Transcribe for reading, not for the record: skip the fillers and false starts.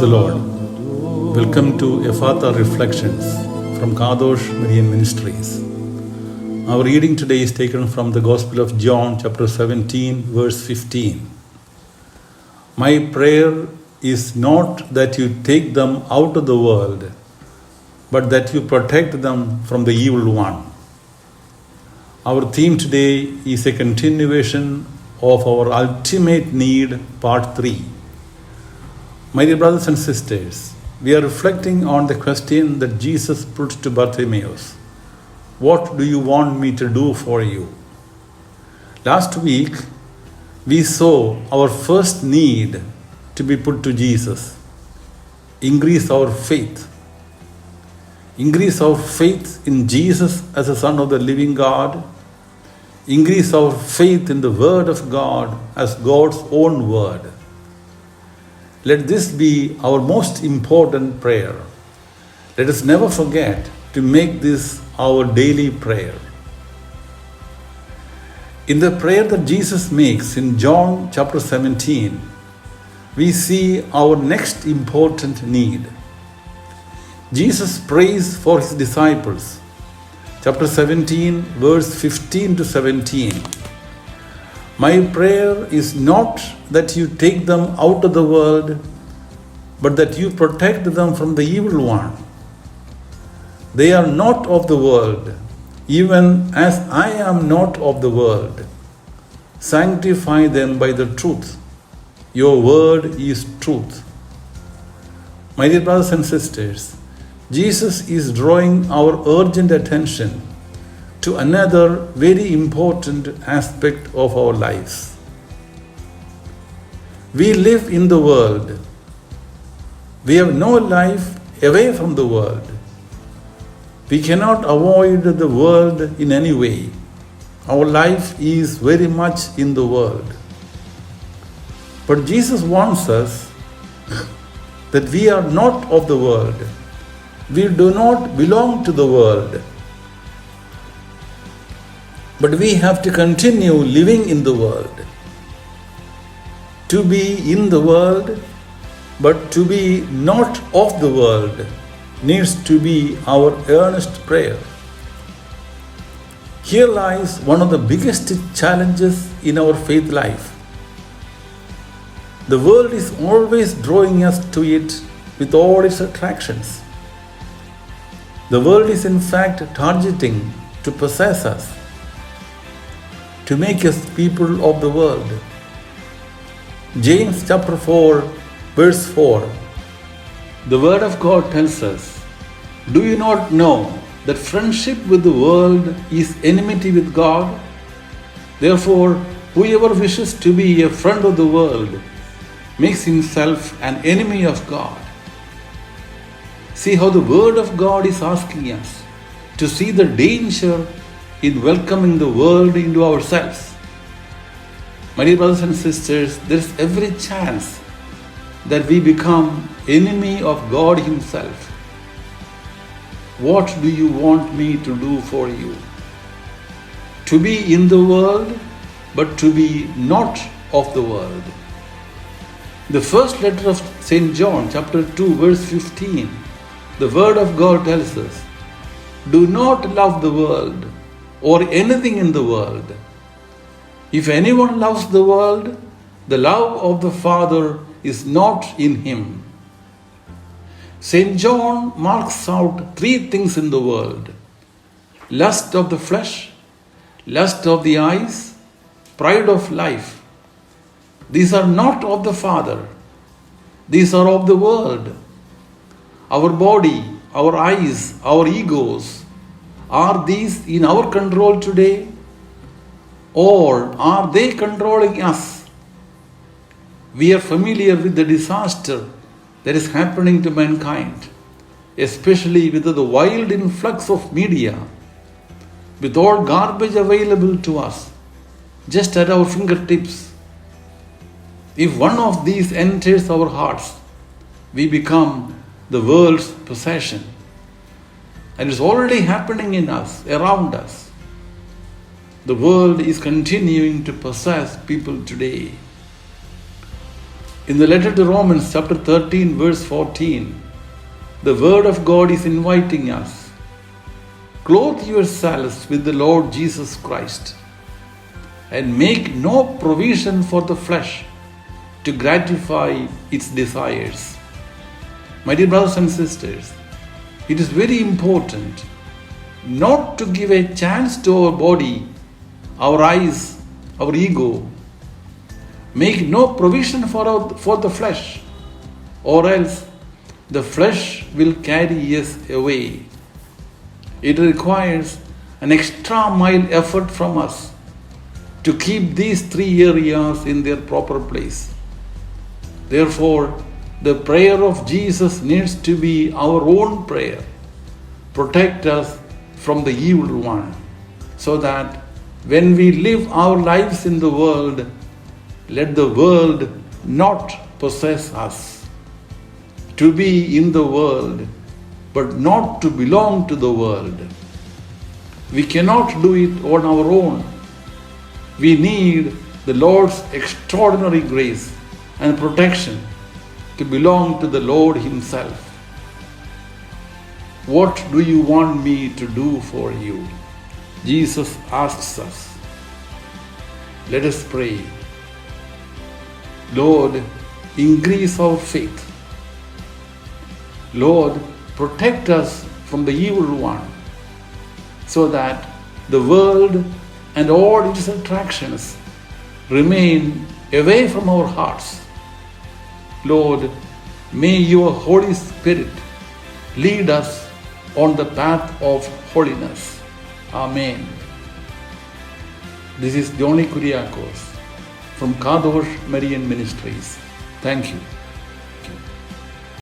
Praise the Lord. Welcome to Ephatha Reflections from Kadosh Marian Ministries. Our reading today is taken from the Gospel of John, chapter 17, verse 15. My prayer is not that you take them out of the world, but that you protect them from the evil one. Our theme today is a continuation of our ultimate need, part 3. My dear brothers and sisters, we are reflecting on the question that Jesus put to Bartimaeus. What do you want me to do for you? Last week, we saw our first need to be put to Jesus. Increase our faith. Increase our faith in Jesus as the Son of the living God. Increase our faith in the Word of God as God's own Word. Let this be our most important prayer. Let us never forget to make this our daily prayer. In the prayer that Jesus makes in John chapter 17, we see our next important need. Jesus prays for his disciples. Chapter 17, verse 15 to 17. My prayer is not that you take them out of the world, but that you protect them from the evil one. They are not of the world, even as I am not of the world. Sanctify them by the truth. Your word is truth. My dear brothers and sisters, Jesus is drawing our urgent attention to another very important aspect of our lives. We live in the world. We have no life away from the world. We cannot avoid the world in any way. Our life is very much in the world. But Jesus wants us that we are not of the world. We do not belong to the world. But we have to continue living in the world. To be in the world, but to be not of the world, needs to be our earnest prayer. Here lies one of the biggest challenges in our faith life. The world is always drawing us to it with all its attractions. The world is in fact targeting to possess us, to make us people of the world. James chapter 4, verse 4. The Word of God tells us, do you not know that friendship with the world is enmity with God? Therefore, whoever wishes to be a friend of the world makes himself an enemy of God. See how the Word of God is asking us to see the danger in welcoming the world into ourselves. My dear brothers and sisters, there is every chance that we become enemy of God Himself. What do you want me to do for you? To be in the world, but to be not of the world. The first letter of St. John, chapter 2, verse 15, the Word of God tells us, do not love the world or anything in the world. If anyone loves the world, the love of the Father is not in him. St. John marks out 3 things in the world: lust of the flesh, lust of the eyes, pride of life. These are not of the Father. These are of the world. Our body, our eyes, our egos, are these in our control today? Or are they controlling us? We are familiar with the disaster that is happening to mankind, especially with the wild influx of media, with all garbage available to us, just at our fingertips. If one of these enters our hearts, we become the world's possession. And it's already happening in us, around us. The world is continuing to possess people today. In the letter to Romans, chapter 13, verse 14, the Word of God is inviting us. Clothe yourselves with the Lord Jesus Christ and make no provision for the flesh to gratify its desires. My dear brothers and sisters, it is very important not to give a chance to our body, our eyes, our ego. Make no provision for the flesh, or else the flesh will carry us away. It requires an extra mile effort from us to keep these three areas in their proper place. Therefore, the prayer of Jesus needs to be our own prayer. Protect us from the evil one, so that when we live our lives in the world, let the world not possess us. To be in the world, but not to belong to the world. We cannot do it on our own. We need the Lord's extraordinary grace and protection to belong to the Lord Himself. What do you want me to do for you? Jesus asks us. Let us pray. Lord, increase our faith. Lord, protect us from the evil one, so that the world and all its attractions remain away from our hearts. Lord, may your Holy Spirit lead us on the path of holiness. Amen. This is Johnny Kuriakos from Kadosh Marian Ministries. Thank you.